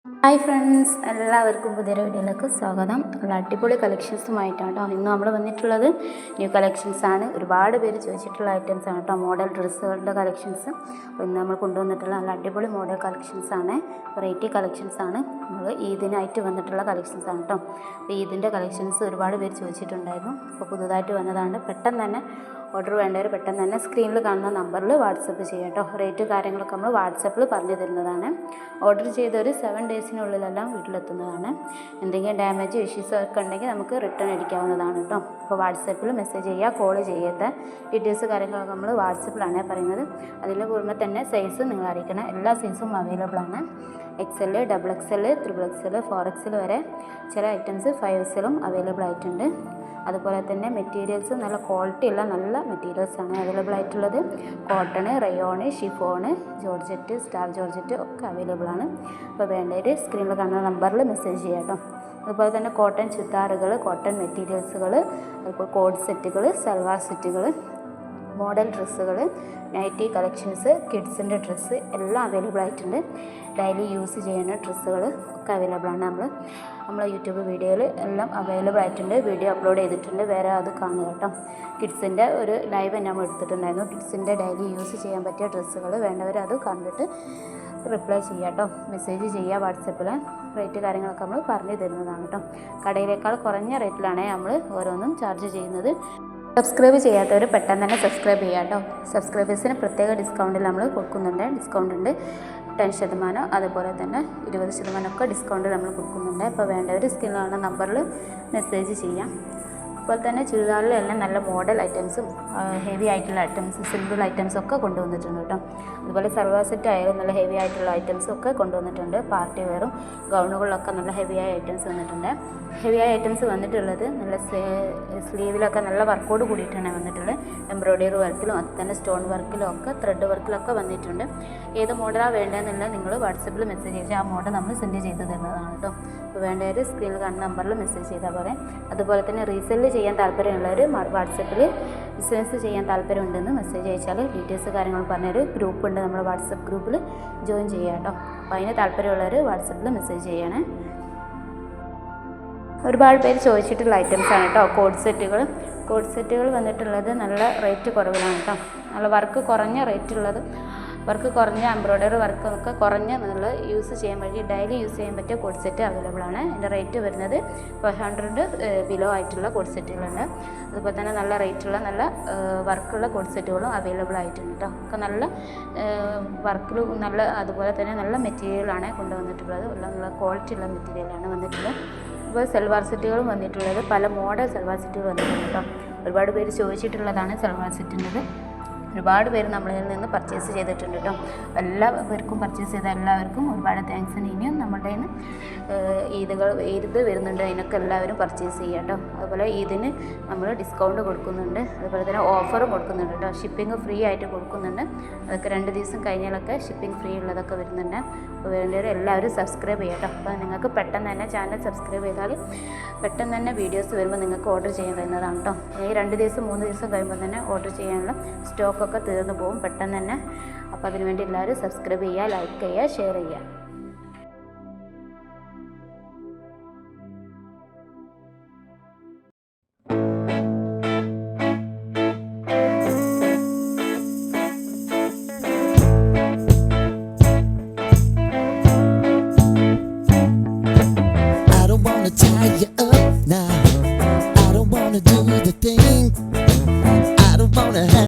Hi friends, എല്ലാവർക്കും പുതിയൊരു വീഡിയോയിലേക്ക് സ്വാഗതം. നല്ല അടിപൊളി കളക്ഷൻസുമായിട്ടാണ് കേട്ടോ ഇന്ന് നമ്മൾ വന്നിട്ടുള്ളത്. ന്യൂ കളക്ഷൻസാണ്. ഒരുപാട് പേര് ചോദിച്ചിട്ടുള്ള ഐറ്റംസാണ് കേട്ടോ, മോഡൽ ഡ്രസ്സുകളുടെ കളക്ഷൻസ്. അപ്പോൾ ഇന്ന് നമ്മൾ കൊണ്ടുവന്നിട്ടുള്ള നല്ല അടിപൊളി മോഡൽ കളക്ഷൻസാണ്, വെറൈറ്റി കളക്ഷൻസാണ്. നമ്മൾ ഈദിനായിട്ട് വന്നിട്ടുള്ള കളക്ഷൻസാണ് കേട്ടോ. അപ്പോൾ ഈദിൻ്റെ കളക്ഷൻസ് ഒരുപാട് പേര് ചോദിച്ചിട്ടുണ്ടായിരുന്നു. അപ്പോൾ പുതുതായിട്ട് വന്നതാണ്. പെട്ടെന്ന് തന്നെ ഓർഡർ വേണ്ടവർ പെട്ടെന്ന് തന്നെ സ്ക്രീനിൽ കാണുന്ന നമ്പറിൽ വാട്സപ്പ് ചെയ്യാം കേട്ടോ. റേറ്റ് കാര്യങ്ങളൊക്കെ നമ്മൾ വാട്സപ്പിൽ പറഞ്ഞു തരുന്നതാണ്. ഓർഡർ ചെയ്തൊരു 7 ഡേയ്സിനുള്ളിലെല്ലാം വീട്ടിലെത്തുന്നതാണ്. എന്തെങ്കിലും ഡാമേജ് ഇഷ്യൂസ് ഒക്കെ ഉണ്ടെങ്കിൽ നമുക്ക് റിട്ടേൺ അടിക്കാവുന്നതാണ് കേട്ടോ. അപ്പോൾ വാട്സപ്പിൽ മെസ്സേജ് ചെയ്യുക, കോൾ ചെയ്യരുത്. ഡീറ്റെയിൽസ് കാര്യങ്ങളൊക്കെ നമ്മൾ വാട്സപ്പിലാണ് പറയുന്നത്. അതിൽ കൂടുമ്പോൾ തന്നെ സൈസ് നിങ്ങൾ അറിയിക്കണം. എല്ലാ സൈസും അവൈലബിൾ ആണ്. XL, XXL, XXL, 4XL വരെ. ചില ഐറ്റംസ് 5XLും അവൈലബിൾ ആയിട്ടുണ്ട്. അതുപോലെ തന്നെ മെറ്റീരിയൽസ് നല്ല ക്വാളിറ്റി ഉള്ള നല്ല മെറ്റീരിയൽസാണ് അവൈലബിൾ ആയിട്ടുള്ളത്. Cotton, rayon, chiffon, georgette, star georgette ഒക്കെ അവൈലബിൾ ആണ്. അപ്പോൾ വേണ്ടവർ സ്ക്രീനിൽ കാണുന്ന നമ്പറിൽ മെസ്സേജ് ചെയ്യാം കേട്ടോ. അതുപോലെ തന്നെ കോട്ടൺ ചുരിദാറുകൾ, കോട്ടൺ മെറ്റീരിയൽസുകൾ, അതുപോലെ കോഡ് സെറ്റുകൾ, സൽവാർ സെറ്റുകൾ, മോഡൽ ഡ്രസ്സുകൾ, നൈറ്റി കളക്ഷൻസ്, കിഡ്സിൻ്റെ ഡ്രസ്സ് എല്ലാം അവൈലബിൾ ആയിട്ടുണ്ട്. ഡെയിലി യൂസ് ചെയ്യുന്ന ഡ്രസ്സുകൾ ഒക്കെ അവൈലബിൾ ആണ്. നമ്മളെ യൂട്യൂബ് വീഡിയോയിൽ എല്ലാം അവൈലബിൾ ആയിട്ടുണ്ട്. വീഡിയോ അപ്ലോഡ് ചെയ്തിട്ടുണ്ട്, വേറെ അത് കാണുക കേട്ടോ. കിഡ്സിൻ്റെ ഒരു ലൈവ് നമ്മൾ എടുത്തിട്ടുണ്ടായിരുന്നു. കിഡ്സിൻ്റെ ഡെയിലി യൂസ് ചെയ്യാൻ പറ്റിയ ഡ്രസ്സുകൾ വേണ്ടവർ അത് കണ്ടിട്ട് റിപ്ലൈ ചെയ്യുക കേട്ടോ. മെസ്സേജ് ചെയ്യുക വാട്സപ്പിൽ. റേറ്റ് കാര്യങ്ങളൊക്കെ നമ്മൾ പറഞ്ഞു തരുന്നതാണ് കേട്ടോ. കടയിലേക്കാൾ കുറഞ്ഞ റേറ്റിലാണ് നമ്മൾ ഓരോന്നും ചാർജ് ചെയ്യുന്നത്. സബ്സ്ക്രൈബ് ചെയ്യാത്തവർ പെട്ടെന്ന് തന്നെ സബ്സ്ക്രൈബ് ചെയ്യുക കേട്ടോ. സബ്സ്ക്രൈബേഴ്സിന് പ്രത്യേക ഡിസ്കൗണ്ടിൽ നമ്മൾ കൊടുക്കുന്നുണ്ട്. ഡിസ്കൗണ്ട് ഉണ്ട് 10%, അതുപോലെ തന്നെ 20% ഒക്കെ ഡിസ്കൗണ്ട് നമ്മൾ കൊടുക്കുന്നുണ്ട്. അപ്പോൾ വേണ്ടവർ സ്ക്രീനിലുള്ള നമ്പറിൽ മെസ്സേജ് ചെയ്യാം. അതുപോലെ തന്നെ ചുരിദാറിലെല്ലാം നല്ല മോഡൽ ഐറ്റംസും ഹെവി ആയിട്ടുള്ള ഐറ്റംസ്, സിമ്പിൾ ഐറ്റംസും ഒക്കെ കൊണ്ടുവന്നിട്ടുണ്ട് കേട്ടോ. അതുപോലെ സൽവാർ സെറ്റ് ആയാലും നല്ല ഹെവി ആയിട്ടുള്ള ഐറ്റംസും ഒക്കെ കൊണ്ടുവന്നിട്ടുണ്ട്. പാർട്ടി വെയറും ഗൗണുകളിലൊക്കെ നല്ല ഹെവി ആയ ഐറ്റംസ് വന്നിട്ടുണ്ട്. ഹെവി ആയ ഐറ്റംസ് വന്നിട്ടുള്ളത് നല്ല സ്ലീവിലൊക്കെ നല്ല വർക്കോട് കൂടിയിട്ടാണ് വന്നിട്ടുള്ളത്. എംബ്രോയ്ഡറി വർക്കിലും അത് തന്നെ സ്റ്റോൺ വർക്കിലും ഒക്കെ ത്രെഡ് വർക്കിലൊക്കെ വന്നിട്ടുണ്ട്. ഏത് മോഡലാണ് വേണ്ടതെന്നുള്ളത് നിങ്ങൾ വാട്സപ്പിൽ മെസ്സേജ് ചെയ്താൽ ആ മോഡൽ നമ്മൾ സെൻഡ് ചെയ്ത് തരുന്നതാണ് കേട്ടോ. അപ്പോൾ വേണ്ടവർ സ്ക്രീനിൽ കാണുന്ന നമ്പറിൽ മെസ്സേജ് ചെയ്താൽ പറയാം. അതുപോലെ തന്നെ റീസെല്ല് ചെയ്യാൻ താല്പര്യമുള്ളവർ വാട്സപ്പിൽ ബിസിനസ് ചെയ്യാൻ താല്പര്യമുണ്ടെന്ന് മെസ്സേജ് അയച്ചാൽ ഡീറ്റെയിൽസ് കാര്യങ്ങൾ പറഞ്ഞൊരു ഗ്രൂപ്പ് ഉണ്ട്, നമ്മുടെ വാട്സപ്പ് ഗ്രൂപ്പിൽ ജോയിൻ ചെയ്യുക കേട്ടോ. അപ്പോൾ അതിന് താല്പര്യമുള്ളവർ വാട്സപ്പിൽ മെസ്സേജ് ചെയ്യണേ. ഒരുപാട് പേര് ചോദിച്ചിട്ടുള്ള ഐറ്റംസാണ് കേട്ടോ. കോഡ് സെറ്റുകൾ വന്നിട്ടുള്ളത് നല്ല റേറ്റ് കുറവിലാണ് കേട്ടോ. നല്ല വർക്ക് കുറഞ്ഞ റേറ്റുള്ളത്, വർക്ക് കുറഞ്ഞ എംബ്രോയ്ഡറി വർക്കൊക്കെ കുറഞ്ഞ നിങ്ങൾ യൂസ് ചെയ്യാൻ വേണ്ടി ഡെയിലി യൂസ് ചെയ്യാൻ പറ്റിയ കോഡ് സെറ്റ് അവൈലബിൾ ആണ്. ഇതിൻ്റെ റേറ്റ് വരുന്നത് 500 ബിലോ ആയിട്ടുള്ള കോഡ് സെറ്റുകളുണ്ട്. അതുപോലെ തന്നെ നല്ല റേറ്റുള്ള നല്ല വർക്കുള്ള കോഡ് സെറ്റുകളും അവൈലബിൾ ആയിട്ടുണ്ട് കേട്ടോ. ഒക്കെ നല്ല വർക്കിലും നല്ല അതുപോലെ തന്നെ നല്ല മെറ്റീരിയലാണ് കൊണ്ടുവന്നിട്ടുള്ളത്. നല്ല ക്വാളിറ്റി ഉള്ള മെറ്റീരിയലാണ് വന്നിട്ടുള്ളത്. ഇപ്പോൾ സൽവാർ സെറ്റുകളും വന്നിട്ടുള്ളത്, പല മോഡൽ സൽവാർ സെറ്റുകൾ വന്നിട്ടുണ്ട് കേട്ടോ. ഒരുപാട് പേര് ചോദിച്ചിട്ടുള്ളതാണ് സൽവാർ സെറ്റിൻ്റെത്. ഒരുപാട് പേര് നമ്മളിൽ നിന്ന് പർച്ചേസ് ചെയ്തിട്ടുണ്ട് കേട്ടോ. എല്ലാവർക്കും പർച്ചേസ് ചെയ്ത എല്ലാവർക്കും ഒരുപാട് താങ്ക്സ്. ഇനിയും നമ്മുടെ നിന്ന് ഈദ് വരുന്നുണ്ട്, അതിനൊക്കെ എല്ലാവരും പർച്ചേസ് ചെയ്യുക കേട്ടോ. അതുപോലെ ഈദിന് നമ്മൾ ഡിസ്കൗണ്ട് കൊടുക്കുന്നുണ്ട്, അതുപോലെ തന്നെ ഓഫറും കൊടുക്കുന്നുണ്ട് കേട്ടോ. ഷിപ്പിംഗ് ഫ്രീ ആയിട്ട് കൊടുക്കുന്നുണ്ട്. അതൊക്കെ 2 ദിവസം കഴിഞ്ഞാലൊക്കെ ഷിപ്പിംഗ് ഫ്രീ ഉള്ളതൊക്കെ വരുന്നുണ്ട്. അപ്പോൾ വേണ്ടവർ എല്ലാവരും സബ്സ്ക്രൈബ് ചെയ്യാം കേട്ടോ. അപ്പോൾ നിങ്ങൾക്ക് പെട്ടെന്ന് തന്നെ ചാനൽ സബ്സ്ക്രൈബ് ചെയ്താൽ പെട്ടെന്ന് തന്നെ വീഡിയോസ് വരുമ്പോൾ നിങ്ങൾക്ക് ഓർഡർ ചെയ്യാൻ കഴിയുന്നതാണ് കേട്ടോ. ഈ 2 ദിവസം 3 ദിവസം കഴിയുമ്പോൾ തന്നെ ഓർഡർ ചെയ്യാനുള്ള സ്റ്റോക്കൊക്കെ തീർന്നു പോകും പെട്ടെന്ന് തന്നെ. അപ്പോൾ അതിനുവേണ്ടി എല്ലാവരും സബ്സ്ക്രൈബ് ചെയ്യുക, ലൈക്ക് ചെയ്യുക, ഷെയർ ചെയ്യുക. I don't wanna tie you up now. I don't wanna do the thing. I don't wanna have